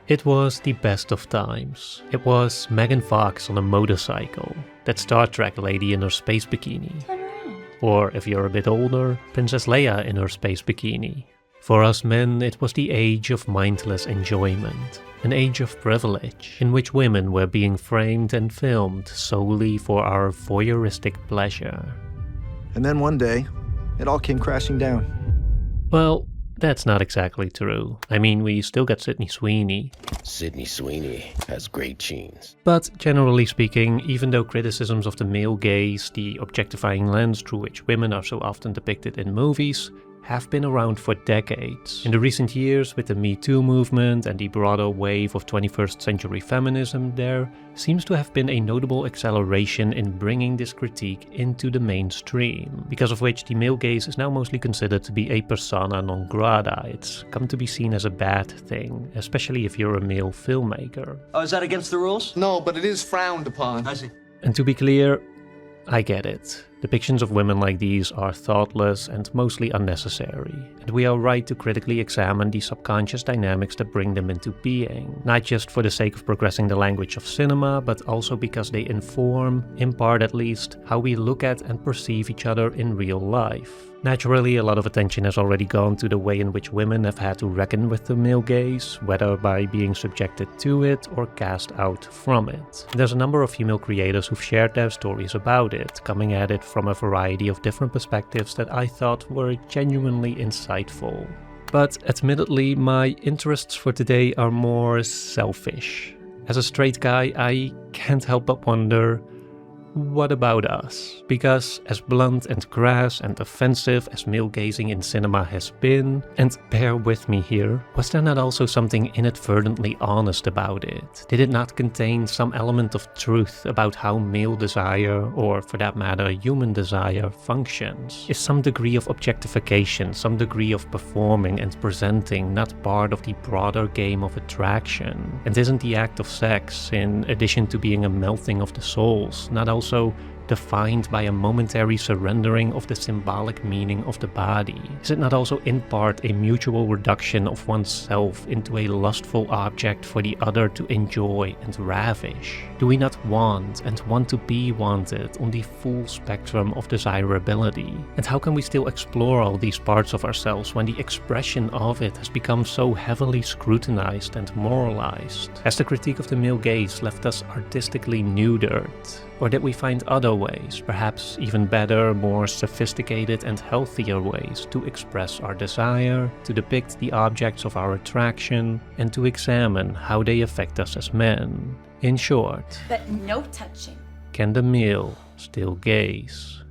It was the best of times. It was Megan Fox on a motorcycle, that Star Trek lady in her space bikini. Turn around. Or, if you're a bit older, Princess Leia in her space bikini. For us men, it was the age of mindless enjoyment, an age of privilege, in which women were being framed and filmed solely for our voyeuristic pleasure. And then one day, it all came crashing down. Well, that's not exactly true. I mean, we still got Sydney Sweeney. Sydney Sweeney has great genes. But generally speaking, even though criticisms of the male gaze, the objectifying lens through which women are so often depicted in movies, have been around for decades. In the recent years, with the Me Too movement and the broader wave of 21st century feminism, there seems to have been a notable acceleration in bringing this critique into the mainstream, because of which the male gaze is now mostly considered to be a persona non grata. It's come to be seen as a bad thing, especially if you're a male filmmaker. Oh, is that against the rules? No, but it is frowned upon. I see. And to be clear, I get it. Depictions of women like these are thoughtless and mostly unnecessary, and we are right to critically examine the subconscious dynamics that bring them into being, not just for the sake of progressing the language of cinema, but also because they inform, in part at least, how we look at and perceive each other in real life. Naturally, a lot of attention has already gone to the way in which women have had to reckon with the male gaze, whether by being subjected to it or cast out from it. There's a number of female creators who've shared their stories about it, coming at it from a variety of different perspectives that I thought were genuinely insightful. But admittedly, my interests for today are more selfish. As a straight guy, I can't help but wonder, what about us? Because as blunt and crass and offensive as male gazing in cinema has been, and bear with me here, was there not also something inadvertently honest about it? Did it not contain some element of truth about how male desire, or for that matter human desire, functions? Is some degree of objectification, some degree of performing and presenting not part of the broader game of attraction? And isn't the act of sex, in addition to being a melting of the souls, not also defined by a momentary surrendering of the symbolic meaning of the body? Is it not also in part a mutual reduction of oneself into a lustful object for the other to enjoy and ravish? Do we not want and want to be wanted on the full spectrum of desirability? And how can we still explore all these parts of ourselves when the expression of it has become so heavily scrutinized and moralized? Has the critique of the male gaze left us artistically neutered? Or did we find other ways, perhaps even better, more sophisticated and healthier ways to express our desire, to depict the objects of our attraction, and to examine how they affect us as men? In short, But no touching. can the male still gaze?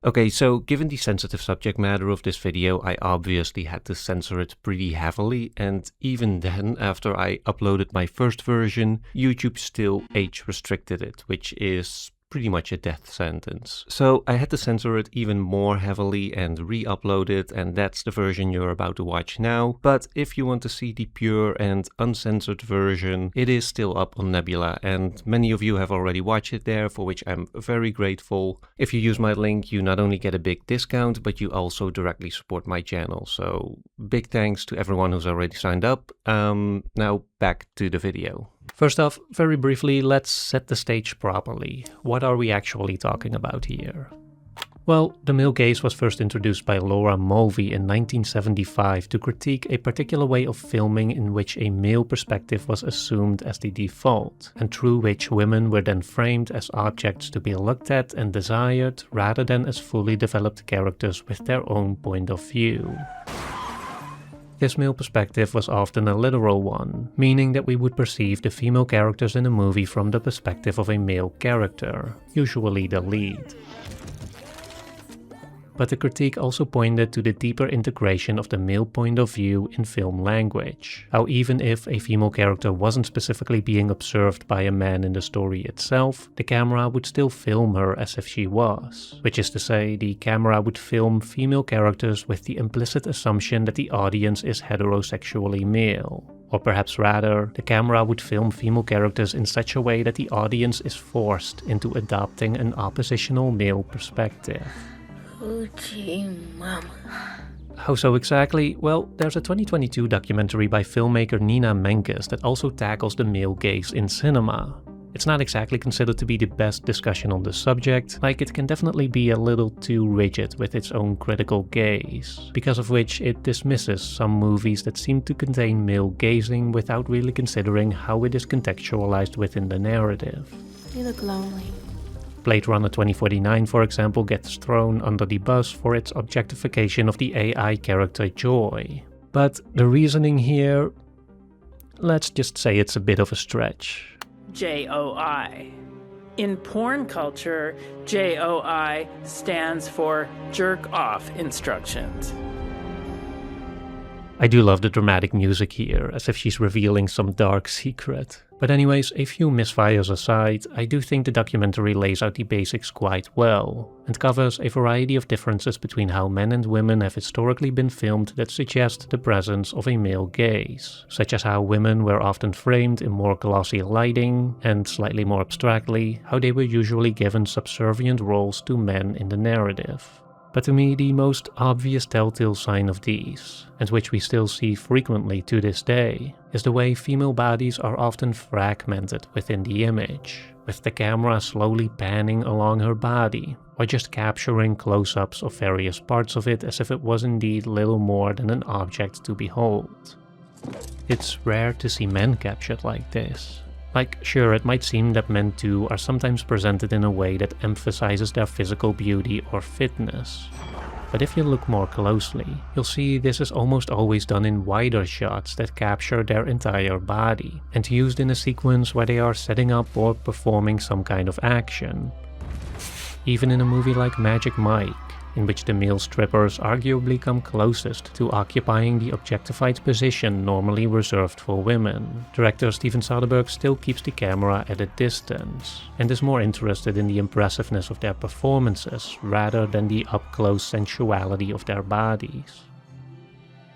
Okay, so given the sensitive subject matter of this video, I obviously had to censor it pretty heavily, and even then, after I uploaded my first version, YouTube still age restricted it, which is pretty much a death sentence. So I had to censor it even more heavily and re-upload it, and that's the version you're about to watch now. But if you want to see the pure and uncensored version, it is still up on Nebula, and many of you have already watched it there, for which I'm very grateful. If you use my link, you not only get a big discount, but you also directly support my channel. So big thanks to everyone who's already signed up. Now back to the video. First off, very briefly, let's set the stage properly. What are we actually talking about here? Well, the male gaze was first introduced by Laura Mulvey in 1975 to critique a particular way of filming in which a male perspective was assumed as the default, and through which women were then framed as objects to be looked at and desired, rather than as fully developed characters with their own point of view. This male perspective was often a literal one, meaning that we would perceive the female characters in a movie from the perspective of a male character, usually the lead. But the critique also pointed to the deeper integration of the male point of view in film language. How even if a female character wasn't specifically being observed by a man in the story itself, the camera would still film her as if she was. Which is to say, the camera would film female characters with the implicit assumption that the audience is heterosexually male. Or perhaps rather, the camera would film female characters in such a way that the audience is forced into adopting an oppositional male perspective. Hoochie mama. How so exactly? Well, there's a 2022 documentary by filmmaker Nina Menkes that also tackles the male gaze in cinema. It's not exactly considered to be the best discussion on the subject, like it can definitely be a little too rigid with its own critical gaze, because of which it dismisses some movies that seem to contain male gazing without really considering how it is contextualized within the narrative. You look lonely. Blade Runner 2049, for example, gets thrown under the bus for its objectification of the AI character Joy. But the reasoning here, let's just say it's a bit of a stretch. JOI. In porn culture, JOI stands for jerk off instructions. I do love the dramatic music here, as if she's revealing some dark secret. But anyways, a few misfires aside, I do think the documentary lays out the basics quite well, and covers a variety of differences between how men and women have historically been filmed that suggest the presence of a male gaze, such as how women were often framed in more glossy lighting, and slightly more abstractly, how they were usually given subservient roles to men in the narrative. But to me, the most obvious telltale sign of these, and which we still see frequently to this day, is the way female bodies are often fragmented within the image, with the camera slowly panning along her body, or just capturing close-ups of various parts of it as if it was indeed little more than an object to behold. It's rare to see men captured like this. Like, sure, it might seem that men too are sometimes presented in a way that emphasizes their physical beauty or fitness. But if you look more closely, you'll see this is almost always done in wider shots that capture their entire body, and used in a sequence where they are setting up or performing some kind of action. Even in a movie like Magic Mike, in which the male strippers arguably come closest to occupying the objectified position normally reserved for women, director Steven Soderbergh still keeps the camera at a distance, and is more interested in the impressiveness of their performances rather than the up-close sensuality of their bodies.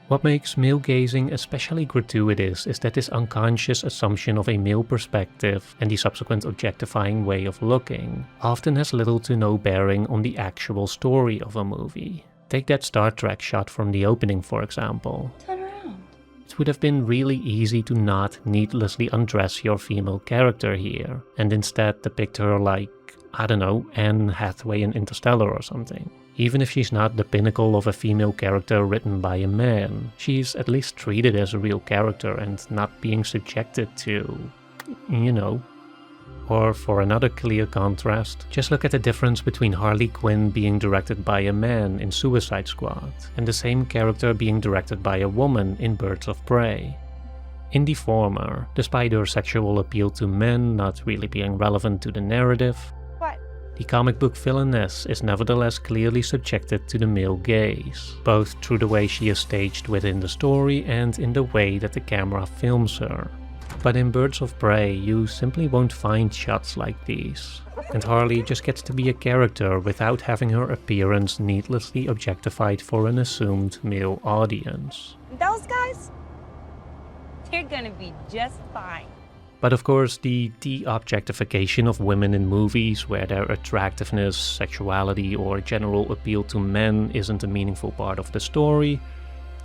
What makes male gazing especially gratuitous is that this unconscious assumption of a male perspective and the subsequent objectifying way of looking often has little to no bearing on the actual story of a movie. Take that Star Trek shot from the opening, for example. Turn around. It would have been really easy to not needlessly undress your female character here, and instead depict her like, I don't know, Anne Hathaway in Interstellar or something. Even if she's not the pinnacle of a female character written by a man, she's at least treated as a real character and not being subjected to, you know. Or for another clear contrast, just look at the difference between Harley Quinn being directed by a man in Suicide Squad, and the same character being directed by a woman in Birds of Prey. In the former, despite her sexual appeal to men not really being relevant to the narrative, the comic book villainess is nevertheless clearly subjected to the male gaze, both through the way she is staged within the story and in the way that the camera films her. But in Birds of Prey, you simply won't find shots like these, and Harley just gets to be a character without having her appearance needlessly objectified for an assumed male audience. Those guys, they're gonna be just fine. But of course, the de-objectification of women in movies where their attractiveness, sexuality, or general appeal to men isn't a meaningful part of the story,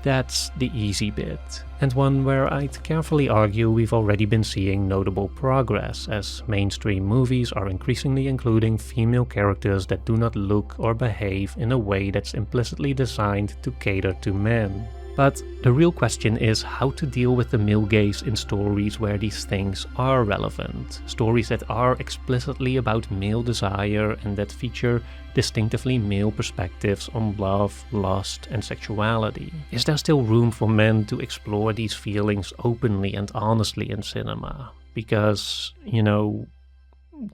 that's the easy bit, and one where I'd carefully argue we've already been seeing notable progress, as mainstream movies are increasingly including female characters that do not look or behave in a way that's implicitly designed to cater to men. But the real question is how to deal with the male gaze in stories where these things are relevant, stories that are explicitly about male desire and that feature distinctively male perspectives on love, lust, and sexuality. Is there still room for men to explore these feelings openly and honestly in cinema? Because, you know,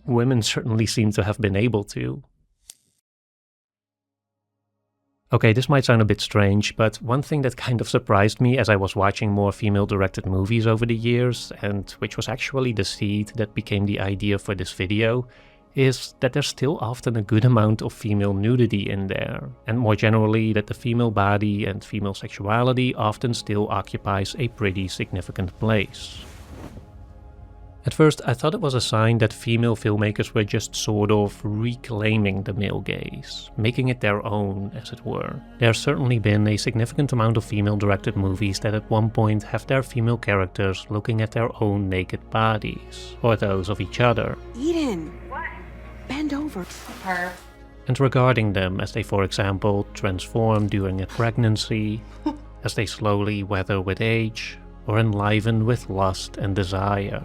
women certainly seem to have been able to. Okay, this might sound a bit strange, but one thing that kind of surprised me as I was watching more female-directed movies over the years, and which was actually the seed that became the idea for this video, is that there's still often a good amount of female nudity in there, and more generally that the female body and female sexuality often still occupies a pretty significant place. At first, I thought it was a sign that female filmmakers were just sort of reclaiming the male gaze, making it their own, as it were. There's certainly been a significant amount of female-directed movies that at one point have their female characters looking at their own naked bodies, or those of each other. Eden! What? Bend over. Her. And regarding them as they, for example, transform during a pregnancy, as they slowly weather with age, or enliven with lust and desire.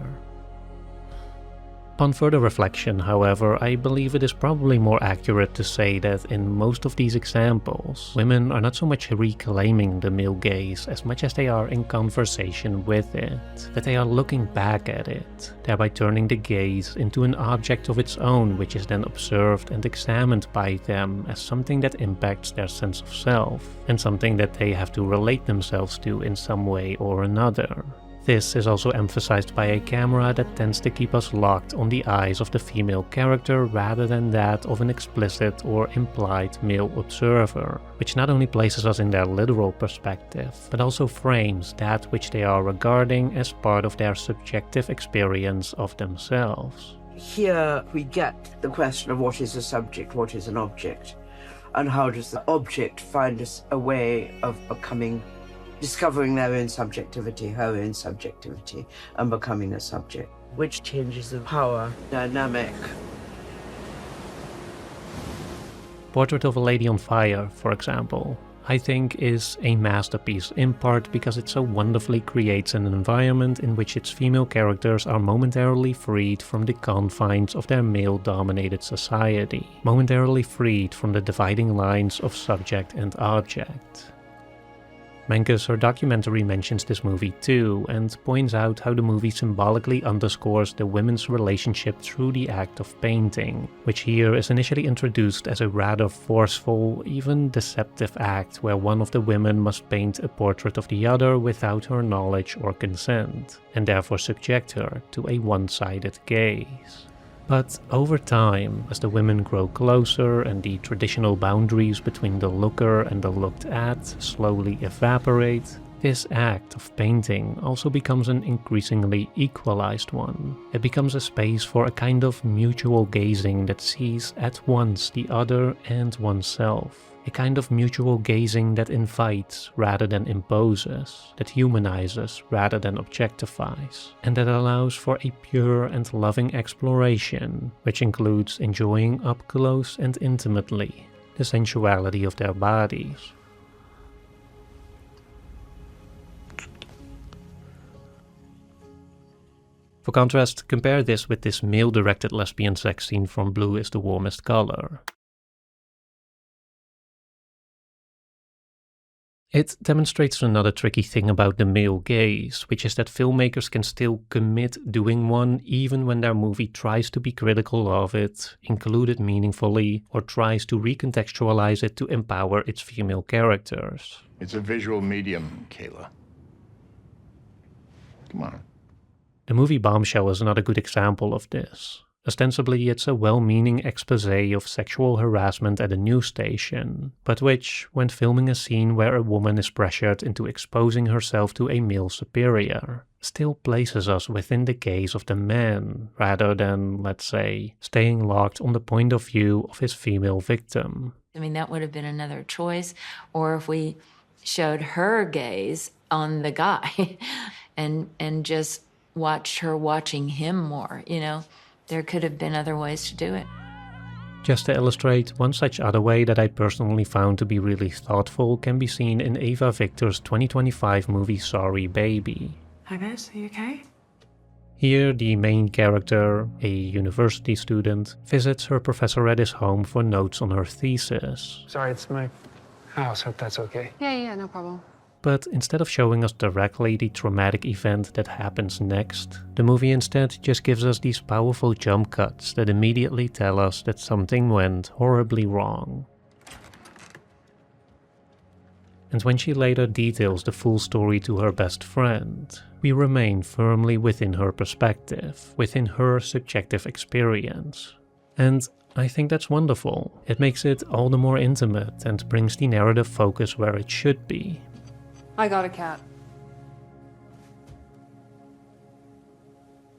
Upon further reflection, however, I believe it is probably more accurate to say that in most of these examples, women are not so much reclaiming the male gaze as much as they are in conversation with it, that they are looking back at it, thereby turning the gaze into an object of its own which is then observed and examined by them as something that impacts their sense of self, and something that they have to relate themselves to in some way or another. This is also emphasized by a camera that tends to keep us locked on the eyes of the female character rather than that of an explicit or implied male observer, which not only places us in their literal perspective, but also frames that which they are regarding as part of their subjective experience of themselves. Here we get the question of what is a subject, what is an object, and how does the object find us a way of discovering their own subjectivity, her own subjectivity, and becoming a subject, which changes the power dynamic. Portrait of a Lady on Fire, for example, I think is a masterpiece, in part because it so wonderfully creates an environment in which its female characters are momentarily freed from the confines of their male-dominated society, momentarily freed from the dividing lines of subject and object. Menkes, her documentary, mentions this movie too, and points out how the movie symbolically underscores the women's relationship through the act of painting, which here is initially introduced as a rather forceful, even deceptive act where one of the women must paint a portrait of the other without her knowledge or consent, and therefore subject her to a one-sided gaze. But over time, as the women grow closer and the traditional boundaries between the looker and the looked at slowly evaporate, this act of painting also becomes an increasingly equalized one. It becomes a space for a kind of mutual gazing that sees at once the other and oneself. A kind of mutual gazing that invites rather than imposes, that humanizes rather than objectifies, and that allows for a pure and loving exploration, which includes enjoying up close and intimately the sensuality of their bodies. For contrast, compare this with this male-directed lesbian sex scene from Blue is the Warmest Color. It demonstrates another tricky thing about the male gaze, which is that filmmakers can still commit doing one even when their movie tries to be critical of it, include it meaningfully, or tries to recontextualize it to empower its female characters. It's a visual medium, Kayla. Come on. The movie Bombshell is another good example of this. Ostensibly, it's a well-meaning exposé of sexual harassment at a news station, but which, when filming a scene where a woman is pressured into exposing herself to a male superior, still places us within the gaze of the man, rather than, let's say, staying locked on the point of view of his female victim. I mean, that would have been another choice, or if we showed her gaze on the guy and just watched her watching him more, you know? There could have been other ways to do it. Just to illustrate, one such other way that I personally found to be really thoughtful can be seen in Ava Victor's 2025 movie Sorry Baby. Hi, Bess, are you okay? Here, the main character, a university student, visits her professor at his home for notes on her thesis. Sorry, it's my house. Hope that's okay. Yeah, no problem. But instead of showing us directly the traumatic event that happens next, the movie instead just gives us these powerful jump cuts that immediately tell us that something went horribly wrong. And when she later details the full story to her best friend, we remain firmly within her perspective, within her subjective experience. And I think that's wonderful. It makes it all the more intimate and brings the narrative focus where it should be. I got a cat.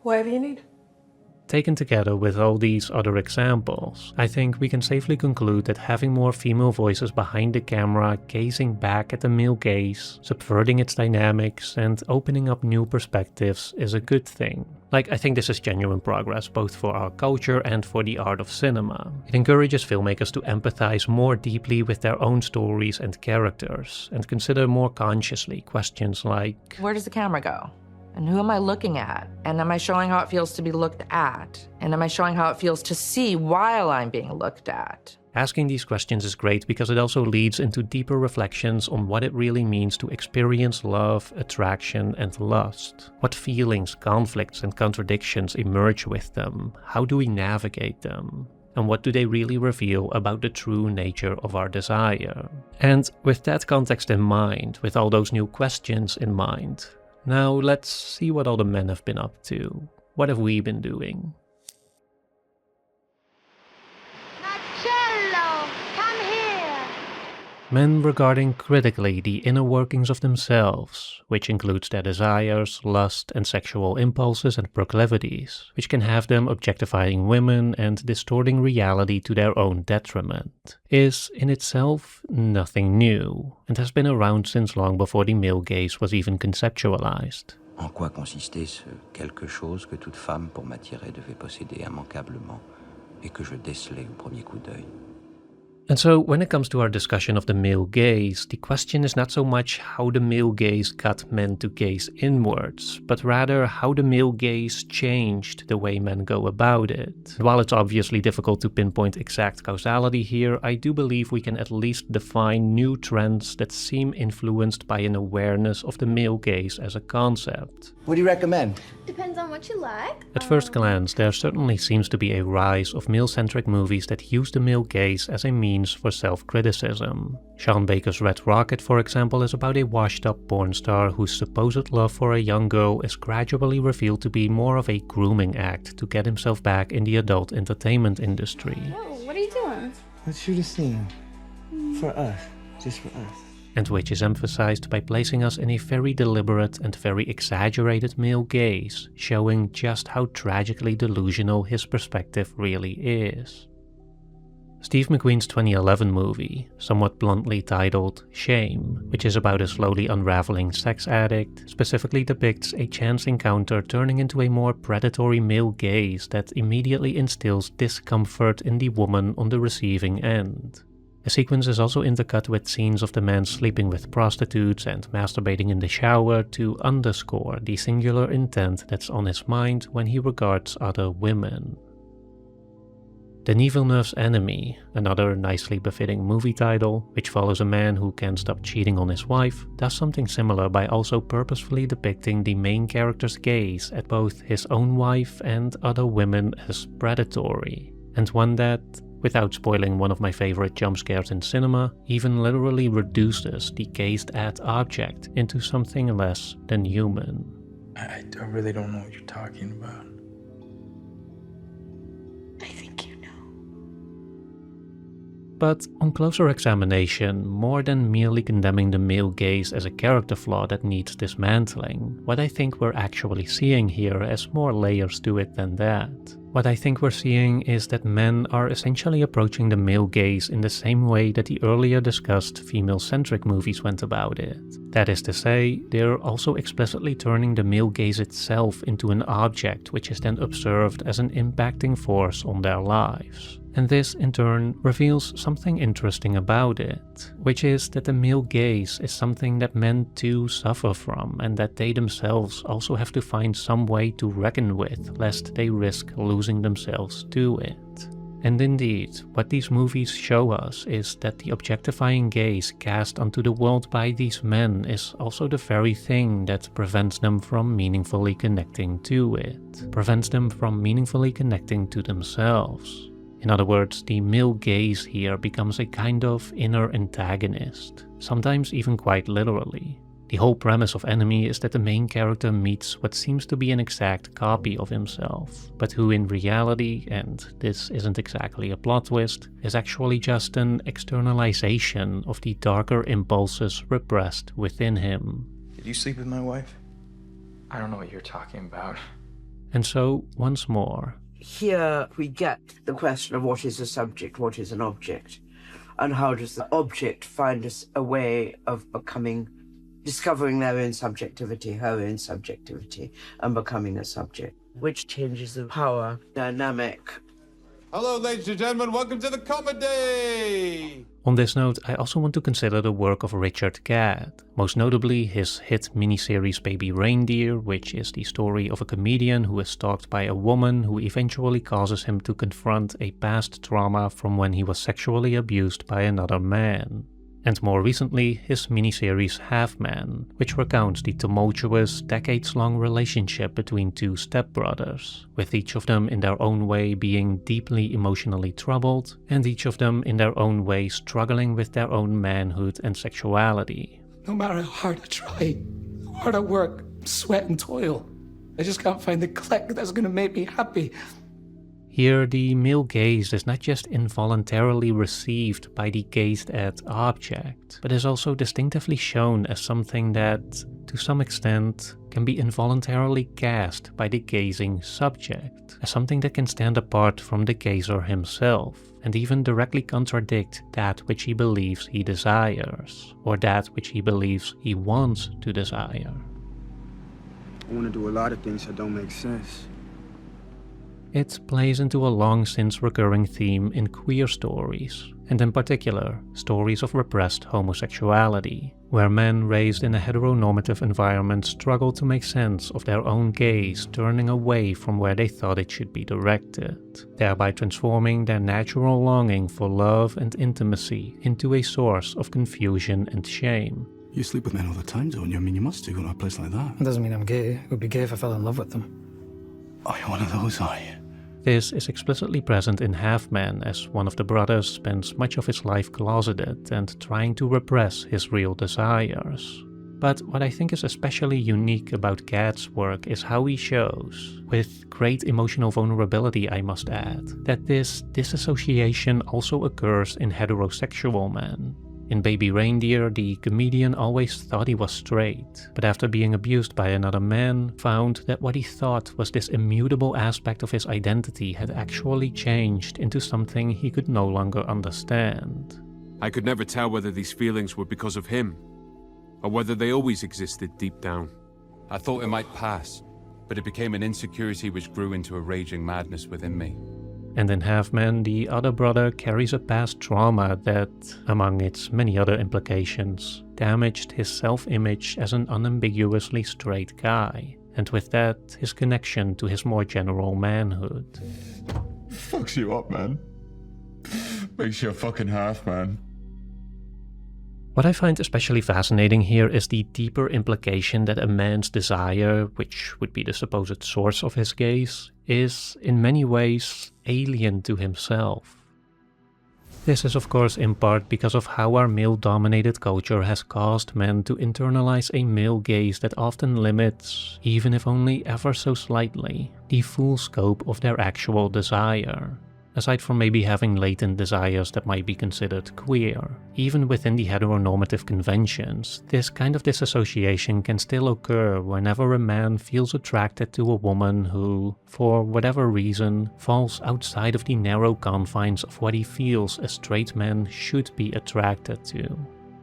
Whatever you need. Taken together with all these other examples, I think we can safely conclude that having more female voices behind the camera, gazing back at the male gaze, subverting its dynamics, and opening up new perspectives is a good thing. Like, I think this is genuine progress, both for our culture and for the art of cinema. It encourages filmmakers to empathize more deeply with their own stories and characters, and consider more consciously questions like, where does the camera go? And who am I looking at? And am I showing how it feels to be looked at? And am I showing how it feels to see while I'm being looked at? Asking these questions is great because it also leads into deeper reflections on what it really means to experience love, attraction, and lust. What feelings, conflicts, and contradictions emerge with them? How do we navigate them? And what do they really reveal about the true nature of our desire? And with that context in mind, with all those new questions in mind, now let's see what all the men have been up to. What have we been doing? Marcello, come here! Men regarding critically the inner workings of themselves, which includes their desires, lust, and sexual impulses and proclivities, which can have them objectifying women and distorting reality to their own detriment, is in itself nothing new, and has been around since long before the male gaze was even conceptualized. En quoi consistait ce quelque chose que toute femme pour m'attirer devait posséder immanquablement et que je décelais au premier coup d'œil? And so, when it comes to our discussion of the male gaze, the question is not so much how the male gaze got men to gaze inwards, but rather how the male gaze changed the way men go about it. While it's obviously difficult to pinpoint exact causality here, I do believe we can at least define new trends that seem influenced by an awareness of the male gaze as a concept. What do you recommend? Depends on what you like. At first glance, there certainly seems to be a rise of male-centric movies that use the male gaze as a means for self-criticism. Sean Baker's Red Rocket, for example, is about a washed-up porn star whose supposed love for a young girl is gradually revealed to be more of a grooming act to get himself back in the adult entertainment industry. Whoa, what are you doing? Let's shoot a scene. For us. Just for us. And which is emphasized by placing us in a very deliberate and very exaggerated male gaze, showing just how tragically delusional his perspective really is. Steve McQueen's 2011 movie, somewhat bluntly titled Shame, which is about a slowly unraveling sex addict, specifically depicts a chance encounter turning into a more predatory male gaze that immediately instills discomfort in the woman on the receiving end. The sequence is also intercut with scenes of the man sleeping with prostitutes and masturbating in the shower to underscore the singular intent that's on his mind when he regards other women. Denis Villeneuve's Enemy, another nicely befitting movie title, which follows a man who can't stop cheating on his wife, does something similar by also purposefully depicting the main character's gaze at both his own wife and other women as predatory, and one that, without spoiling one of my favorite jump scares in cinema, even literally reduces the gazed-at object into something less than human. I really don't know what you're talking about. But on closer examination, more than merely condemning the male gaze as a character flaw that needs dismantling, what I think we're actually seeing here has more layers to it than that. What I think we're seeing is that men are essentially approaching the male gaze in the same way that the earlier discussed female-centric movies went about it. That is to say, they're also explicitly turning the male gaze itself into an object which is then observed as an impacting force on their lives. And this, in turn, reveals something interesting about it, which is that the male gaze is something that men too suffer from, and that they themselves also have to find some way to reckon with, lest they risk losing themselves to it. And indeed, what these movies show us is that the objectifying gaze cast onto the world by these men is also the very thing that prevents them from meaningfully connecting to it, prevents them from meaningfully connecting to themselves. In other words, the male gaze here becomes a kind of inner antagonist, sometimes even quite literally. The whole premise of Enemy is that the main character meets what seems to be an exact copy of himself, but who in reality, and this isn't exactly a plot twist, is actually just an externalization of the darker impulses repressed within him. Did you sleep with my wife? I don't know what you're talking about. And so, once more, here we get the question of what is a subject, what is an object, and how does the object find us a way of discovering their own subjectivity, her own subjectivity, and becoming a subject, which changes the power dynamic. Hello, ladies and gentlemen, welcome to the comedy! On this note, I also want to consider the work of Richard Gadd, most notably his hit miniseries Baby Reindeer, which is the story of a comedian who is stalked by a woman who eventually causes him to confront a past trauma from when he was sexually abused by another man. And more recently, his miniseries Half Man, which recounts the tumultuous, decades-long relationship between two stepbrothers, with each of them in their own way being deeply emotionally troubled, and each of them in their own way struggling with their own manhood and sexuality. No matter how hard I try, how hard I work, sweat and toil, I just can't find the click that's gonna make me happy. Here, the male gaze is not just involuntarily received by the gazed-at object, but is also distinctively shown as something that, to some extent, can be involuntarily cast by the gazing subject, as something that can stand apart from the gazer himself, and even directly contradict that which he believes he desires, or that which he believes he wants to desire. I want to do a lot of things that don't make sense. It plays into a long since recurring theme in queer stories, and in particular, stories of repressed homosexuality, where men raised in a heteronormative environment struggle to make sense of their own gaze turning away from where they thought it should be directed, thereby transforming their natural longing for love and intimacy into a source of confusion and shame. You sleep with men all the time, don't you? I mean, you must do, going to a place like that. It doesn't mean I'm gay. It would be gay if I fell in love with them. Oh, you're one of those, are you? This is explicitly present in Half Man, as one of the brothers spends much of his life closeted and trying to repress his real desires. But what I think is especially unique about Gadd's work is how he shows, with great emotional vulnerability I must add, that this disassociation also occurs in heterosexual men. In Baby Reindeer, the comedian always thought he was straight, but after being abused by another man, found that what he thought was this immutable aspect of his identity had actually changed into something he could no longer understand. I could never tell whether these feelings were because of him, or whether they always existed deep down. I thought it might pass, but it became an insecurity which grew into a raging madness within me. And in Half Man, the other brother carries a past trauma that, among its many other implications, damaged his self-image as an unambiguously straight guy, and with that, his connection to his more general manhood. Fucks you up, man. Makes you a fucking half, man. What I find especially fascinating here is the deeper implication that a man's desire, which would be the supposed source of his gaze, is, in many ways, alien to himself. This is of course in part because of how our male-dominated culture has caused men to internalize a male gaze that often limits, even if only ever so slightly, the full scope of their actual desire. Aside from maybe having latent desires that might be considered queer, even within the heteronormative conventions, this kind of disassociation can still occur whenever a man feels attracted to a woman who, for whatever reason, falls outside of the narrow confines of what he feels a straight man should be attracted to.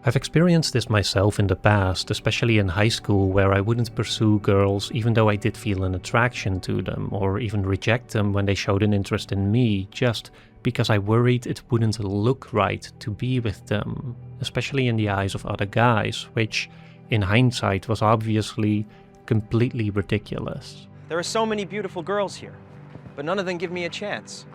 I've experienced this myself in the past, especially in high school, where I wouldn't pursue girls even though I did feel an attraction to them, or even reject them when they showed an interest in me, just because I worried it wouldn't look right to be with them, especially in the eyes of other guys, which, in hindsight, was obviously completely ridiculous. There are so many beautiful girls here, but none of them give me a chance.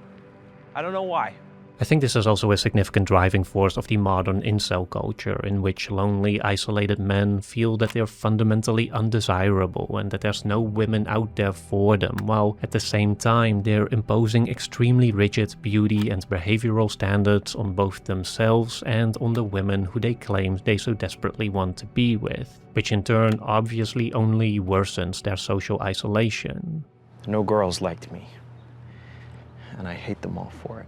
I don't know why. I think this is also a significant driving force of the modern incel culture, in which lonely, isolated men feel that they're fundamentally undesirable and that there's no women out there for them, while at the same time they're imposing extremely rigid beauty and behavioral standards on both themselves and on the women who they claim they so desperately want to be with, which in turn obviously only worsens their social isolation. No girls liked me, and I hate them all for it.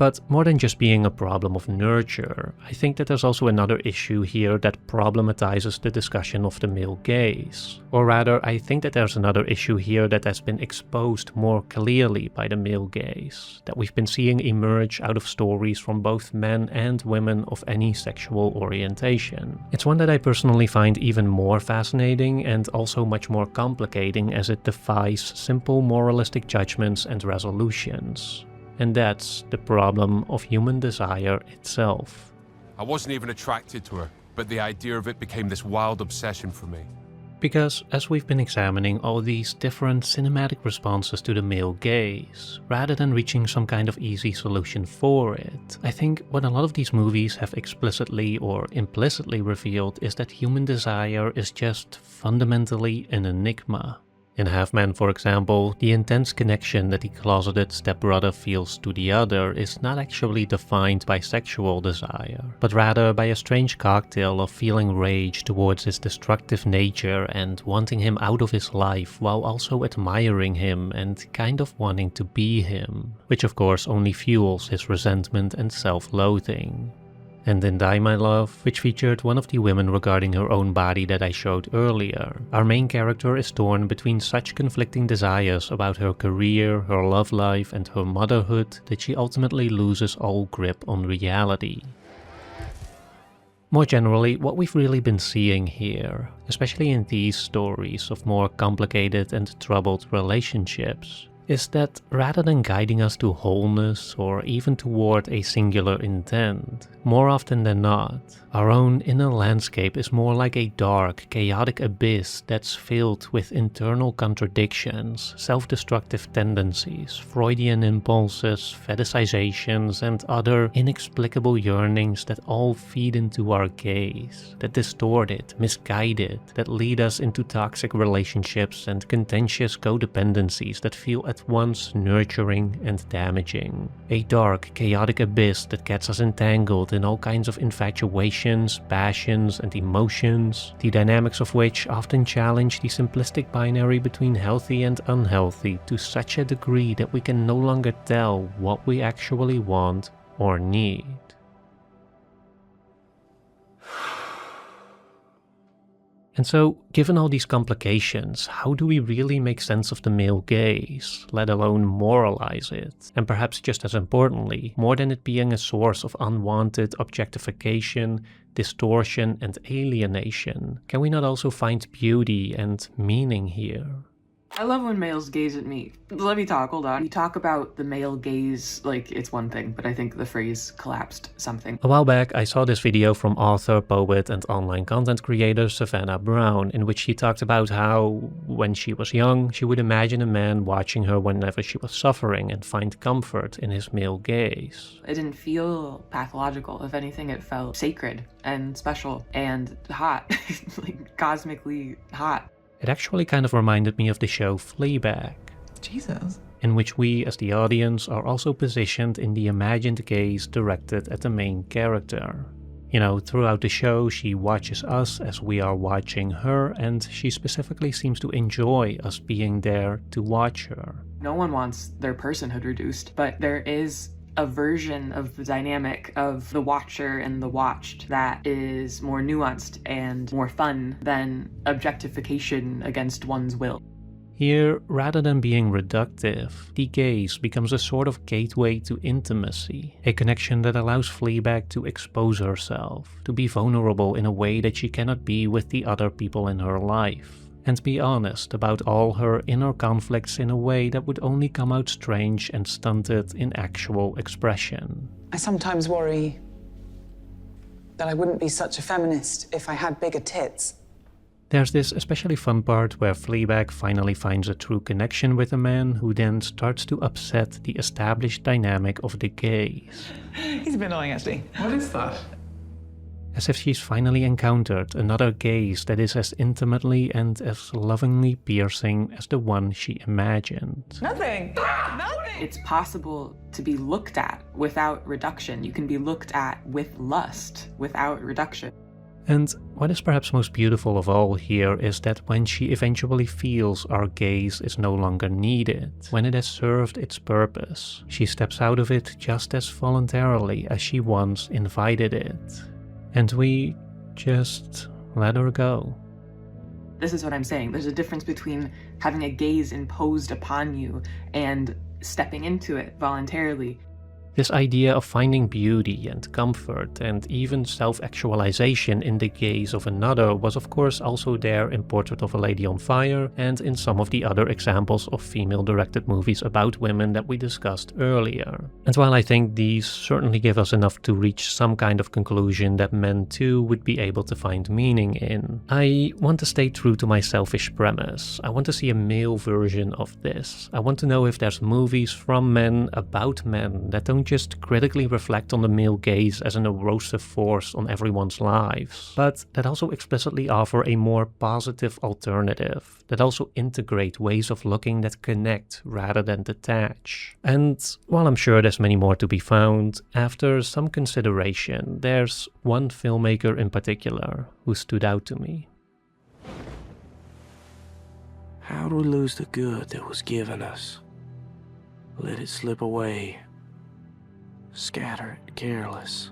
But more than just being a problem of nurture, I think that there's also another issue here that problematizes the discussion of the male gaze. Or rather, I think that there's another issue here that has been exposed more clearly by the male gaze, that we've been seeing emerge out of stories from both men and women of any sexual orientation. It's one that I personally find even more fascinating and also much more complicating, as it defies simple moralistic judgments and resolutions. And that's the problem of human desire itself. I wasn't even attracted to her, but the idea of it became this wild obsession for me. Because as we've been examining all these different cinematic responses to the male gaze, rather than reaching some kind of easy solution for it, I think what a lot of these movies have explicitly or implicitly revealed is that human desire is just fundamentally an enigma. In Half Man, for example, the intense connection that the closeted stepbrother feels to the other is not actually defined by sexual desire, but rather by a strange cocktail of feeling rage towards his destructive nature and wanting him out of his life while also admiring him and kind of wanting to be him, which of course only fuels his resentment and self-loathing. And in Die My Love, which featured one of the women regarding her own body that I showed earlier, our main character is torn between such conflicting desires about her career, her love life and her motherhood that she ultimately loses all grip on reality. More generally, what we've really been seeing here, especially in these stories of more complicated and troubled relationships, is that rather than guiding us to wholeness or even toward a singular intent, more often than not, our own inner landscape is more like a dark, chaotic abyss that's filled with internal contradictions, self-destructive tendencies, Freudian impulses, fetishizations, and other inexplicable yearnings that all feed into our gaze, that distort it, misguide it, that lead us into toxic relationships and contentious codependencies that feel at once nurturing and damaging. A dark, chaotic abyss that gets us entangled in all kinds of infatuations, passions, and emotions, the dynamics of which often challenge the simplistic binary between healthy and unhealthy to such a degree that we can no longer tell what we actually want or need. And so, given all these complications, how do we really make sense of the male gaze, let alone moralize it? And perhaps just as importantly, more than it being a source of unwanted objectification, distortion, and alienation, can we not also find beauty and meaning here? I love when males gaze at me. Let me talk, hold on. We talk about the male gaze like it's one thing, but I think the phrase collapsed something. A while back, I saw this video from author, poet, and online content creator Savannah Brown, in which she talked about how, when she was young, she would imagine a man watching her whenever she was suffering and find comfort in his male gaze. It didn't feel pathological. If anything, it felt sacred and special and hot, like cosmically hot. It actually kind of reminded me of the show Fleabag. Jesus. In which we, as the audience, are also positioned in the imagined gaze directed at the main character. You know, throughout the show, she watches us as we are watching her, and she specifically seems to enjoy us being there to watch her. No one wants their personhood reduced, but there is a version of the dynamic of the watcher and the watched that is more nuanced and more fun than objectification against one's will. Here, rather than being reductive, the gaze becomes a sort of gateway to intimacy, a connection that allows Fleabag to expose herself, to be vulnerable in a way that she cannot be with the other people in her life, and be honest about all her inner conflicts in a way that would only come out strange and stunted in actual expression. I sometimes worry that I wouldn't be such a feminist if I had bigger tits. There's this especially fun part where Fleabag finally finds a true connection with a man who then starts to upset the established dynamic of the gaze. He's a bit annoying, actually. What is that? As if she's finally encountered another gaze that is as intimately and as lovingly piercing as the one she imagined. Nothing. Nothing. It's possible to be looked at without reduction. You can be looked at with lust without reduction. And what is perhaps most beautiful of all here is that when she eventually feels our gaze is no longer needed, when it has served its purpose, she steps out of it just as voluntarily as she once invited it. And we just let her go. This is what I'm saying. There's a difference between having a gaze imposed upon you and stepping into it voluntarily. This idea of finding beauty and comfort and even self-actualization in the gaze of another was of course also there in Portrait of a Lady on Fire and in some of the other examples of female-directed movies about women that we discussed earlier. And while I think these certainly give us enough to reach some kind of conclusion that men too would be able to find meaning in, I want to stay true to my selfish premise. I want to see a male version of this. I want to know if there's movies from men about men that don't just critically reflect on the male gaze as an erosive force on everyone's lives, but that also explicitly offer a more positive alternative, that also integrate ways of looking that connect rather than detach. And while I'm sure there's many more to be found, after some consideration, there's one filmmaker in particular who stood out to me. How'd we lose the good that was given us? Let it slip away. Scatter it careless.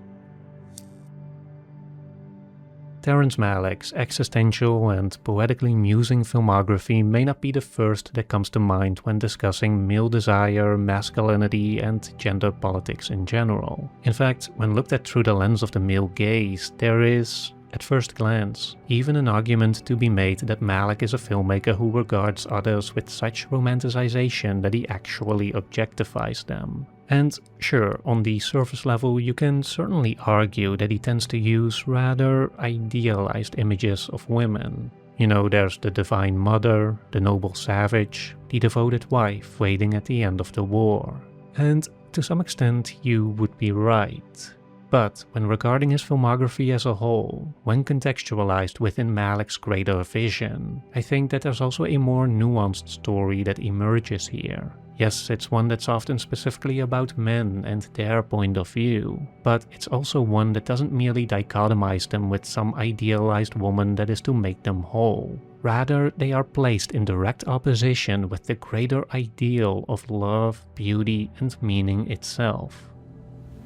Terrence Malick's existential and poetically musing filmography may not be the first that comes to mind when discussing male desire, masculinity, and gender politics in general. In fact, when looked at through the lens of the male gaze, there is, at first glance, even an argument to be made that Malick is a filmmaker who regards others with such romanticization that he actually objectifies them. And sure, on the surface level, you can certainly argue that he tends to use rather idealized images of women. You know, there's the divine mother, the noble savage, the devoted wife waiting at the end of the war. And to some extent, you would be right. But when regarding his filmography as a whole, when contextualized within Malick's greater vision, I think that there's also a more nuanced story that emerges here. Yes, it's one that's often specifically about men and their point of view, but it's also one that doesn't merely dichotomize them with some idealized woman that is to make them whole. Rather, they are placed in direct opposition with the greater ideal of love, beauty, and meaning itself.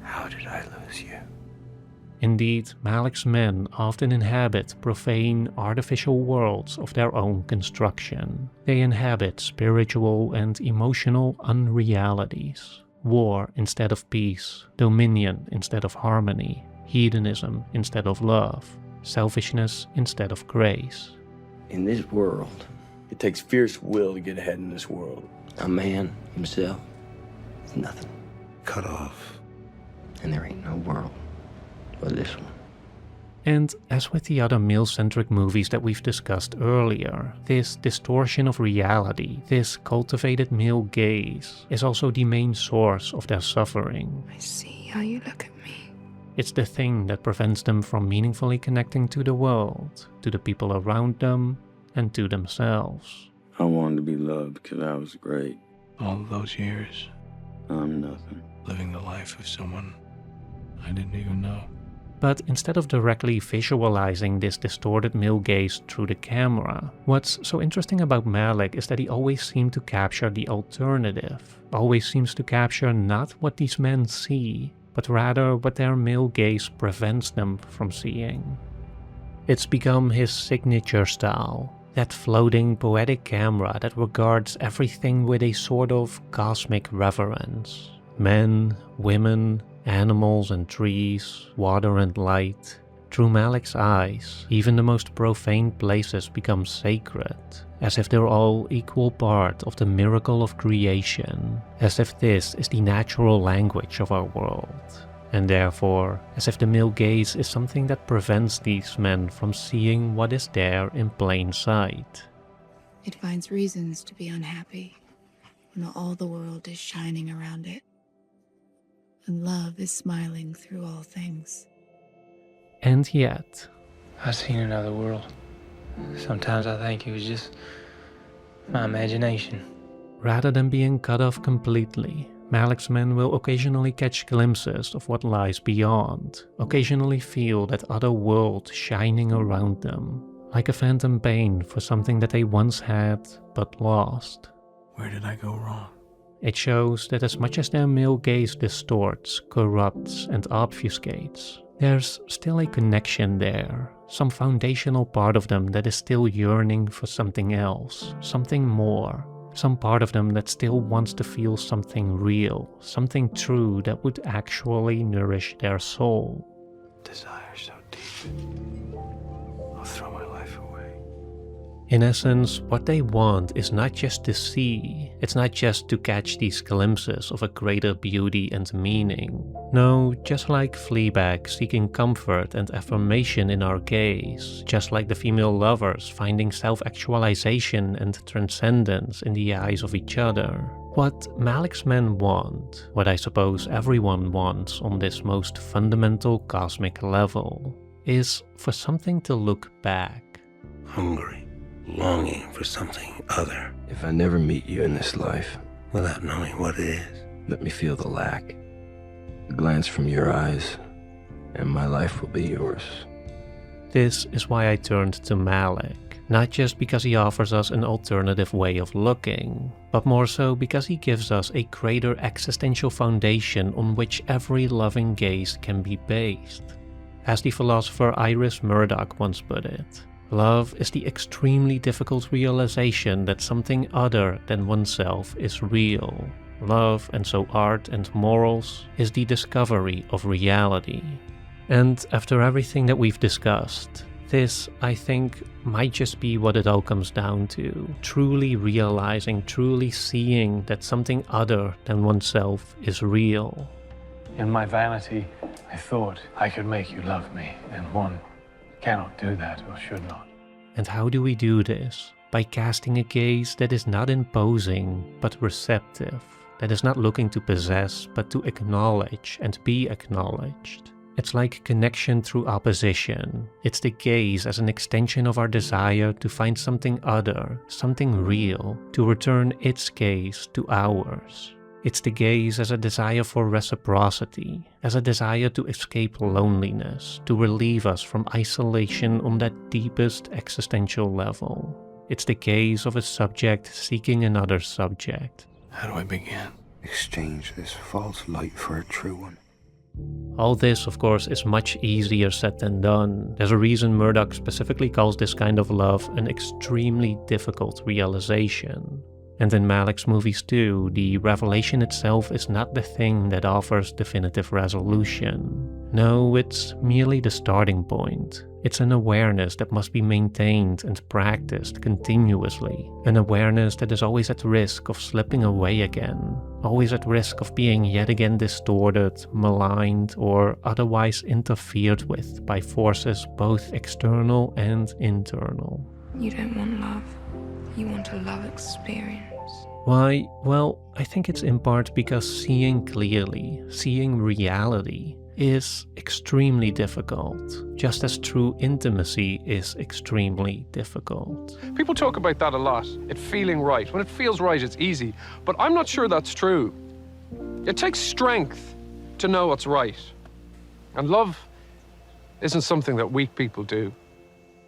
How did I lose you? Indeed, Malick's men often inhabit profane, artificial worlds of their own construction. They inhabit spiritual and emotional unrealities. War instead of peace, dominion instead of harmony, hedonism instead of love, selfishness instead of grace. In this world, it takes fierce will to get ahead in this world. A man himself is nothing. Cut off. And there ain't no world. This one. And as with the other male-centric movies that we've discussed earlier, this distortion of reality, this cultivated male gaze, is also the main source of their suffering. I see how you look at me. It's the thing that prevents them from meaningfully connecting to the world, to the people around them, and to themselves. I wanted to be loved because I was great. All of those years, I'm nothing. living the life of someone I didn't even know. But instead of directly visualizing this distorted male gaze through the camera, what's so interesting about Malick is that he always seemed to capture the alternative, always seems to capture not what these men see, but rather what their male gaze prevents them from seeing. It's become his signature style, that floating poetic camera that regards everything with a sort of cosmic reverence. Men, women, animals and trees, water and light. Through Malick's eyes, even the most profane places become sacred, as if they're all equal part of the miracle of creation, as if this is the natural language of our world, and therefore, as if the male gaze is something that prevents these men from seeing what is there in plain sight. It finds reasons to be unhappy when all the world is shining around it, and love is smiling through all things. And yet, I've seen another world. Sometimes I think it was just my imagination. Rather than being cut off completely, Malik's men will occasionally catch glimpses of what lies beyond, occasionally feel that other world shining around them, like a phantom pain for something that they once had but lost. Where did I go wrong? It shows that as much as their male gaze distorts, corrupts, and obfuscates, there's still a connection there, some foundational part of them that is still yearning for something else, something more, some part of them that still wants to feel something real, something true that would actually nourish their soul. Desire so deep, I'll throw my life away. In essence, what they want is not just to see, it's not just to catch these glimpses of a greater beauty and meaning. No, just like Fleabag seeking comfort and affirmation in our gaze, just like the female lovers finding self-actualization and transcendence in the eyes of each other. What Malik's men want, what I suppose everyone wants on this most fundamental cosmic level, is for something to look back. Hungry. Longing for something other. If I never meet you in this life, without knowing what it is, let me feel the lack, a glance from your eyes, and my life will be yours. This is why I turned to Malik, not just because he offers us an alternative way of looking, but more so because he gives us a greater existential foundation on which every loving gaze can be based. As the philosopher Iris Murdoch once put it, love is the extremely difficult realization that something other than oneself is real. Love, and so art and morals, is the discovery of reality. And after everything that we've discussed, this, I think, might just be what it all comes down to. Truly realizing, truly seeing that something other than oneself is real. In my vanity, I thought I could make you love me, and one cannot do that or should not. And how do we do this? By casting a gaze that is not imposing, but receptive, that is not looking to possess, but to acknowledge and be acknowledged. It's like connection through opposition. It's the gaze as an extension of our desire to find something other, something real, to return its gaze to ours. It's the gaze as a desire for reciprocity, as a desire to escape loneliness, to relieve us from isolation on that deepest existential level. It's the gaze of a subject seeking another subject. How do I begin? Exchange this false light for a true one. All this, of course, is much easier said than done. There's a reason Murdoch specifically calls this kind of love an extremely difficult realization. And in Malik's movies too, the revelation itself is not the thing that offers definitive resolution. No, it's merely the starting point. It's an awareness that must be maintained and practiced continuously. An awareness that is always at risk of slipping away again. Always at risk of being yet again distorted, maligned, or otherwise interfered with by forces both external and internal. You don't want love. You want a love experience. Why? Well, I think it's in part because seeing clearly, seeing reality, is extremely difficult, just as true intimacy is extremely difficult. People talk about that a lot, it feeling right. When it feels right, it's easy, but I'm not sure that's true. It takes strength to know what's right, and love isn't something that weak people do.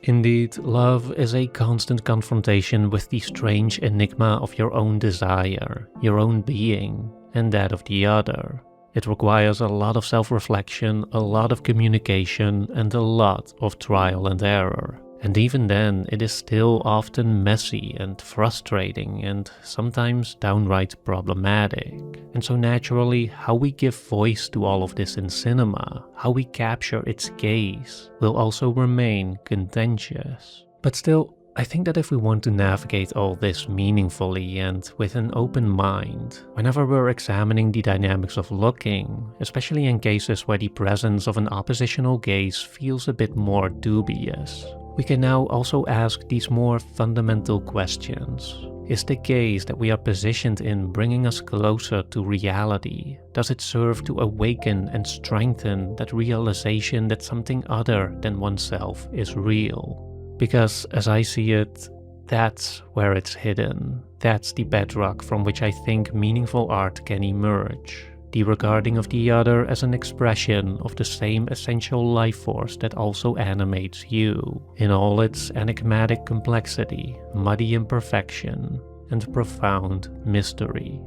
Indeed, love is a constant confrontation with the strange enigma of your own desire, your own being, and that of the other. It requires a lot of self-reflection, a lot of communication, and a lot of trial and error. And even then, it is still often messy and frustrating and sometimes downright problematic. And so naturally, how we give voice to all of this in cinema, how we capture its gaze, will also remain contentious. But still, I think that if we want to navigate all this meaningfully and with an open mind, whenever we're examining the dynamics of looking, especially in cases where the presence of an oppositional gaze feels a bit more dubious, we can now also ask these more fundamental questions. Is the gaze that we are positioned in bringing us closer to reality? Does it serve to awaken and strengthen that realization that something other than oneself is real? Because, as I see it, That's where it's hidden. That's the bedrock from which I think meaningful art can emerge. The regarding of the other as an expression of the same essential life force that also animates you, in all its enigmatic complexity, muddy imperfection, and profound mystery.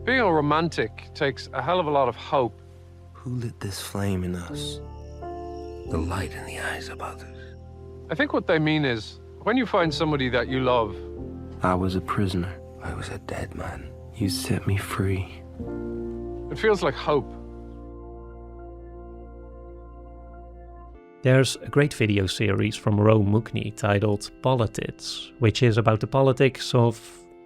Being a romantic takes a hell of a lot of hope. Who lit this flame in us? The light in the eyes of others. I think what they mean is, when you find somebody that you love... I was a prisoner. I was a dead man. You set me free. It feels like hope. There's a great video series from Ro Mukni titled Politits, which is about the politics of...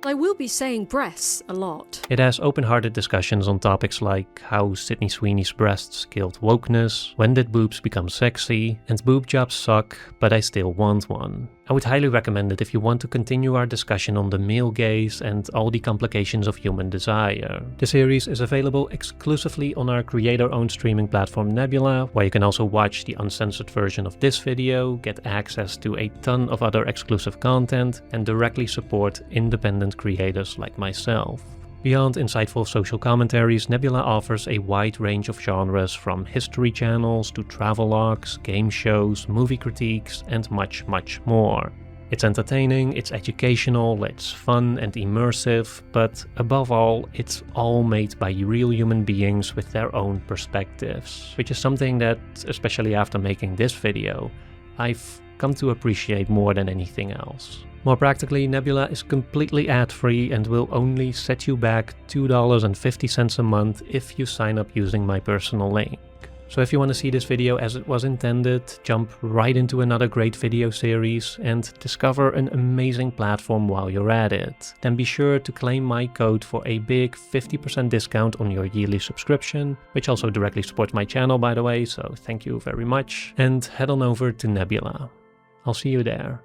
I will be saying breasts a lot. It has open-hearted discussions on topics like how Sydney Sweeney's breasts killed wokeness, when did boobs become sexy, and boob jobs suck, but I still want one. I would highly recommend it if you want to continue our discussion on the male gaze and all the complications of human desire. The series is available exclusively on our creator-owned streaming platform Nebula, where you can also watch the uncensored version of this video, get access to a ton of other exclusive content, and directly support independent creators like myself. Beyond insightful social commentaries, Nebula offers a wide range of genres from history channels to travelogues, game shows, movie critiques, and much, much more. It's entertaining, it's educational, it's fun and immersive, but above all, it's all made by real human beings with their own perspectives, which is something that, especially after making this video, I've come to appreciate more than anything else. More practically, Nebula is completely ad-free and will only set you back $2.50 a month if you sign up using my personal link. So if you want to see this video as it was intended, jump right into another great video series and discover an amazing platform while you're at it, then be sure to claim my code for a big 50% discount on your yearly subscription, which also directly supports my channel by the way, so thank you very much, and head on over to Nebula. I'll see you there.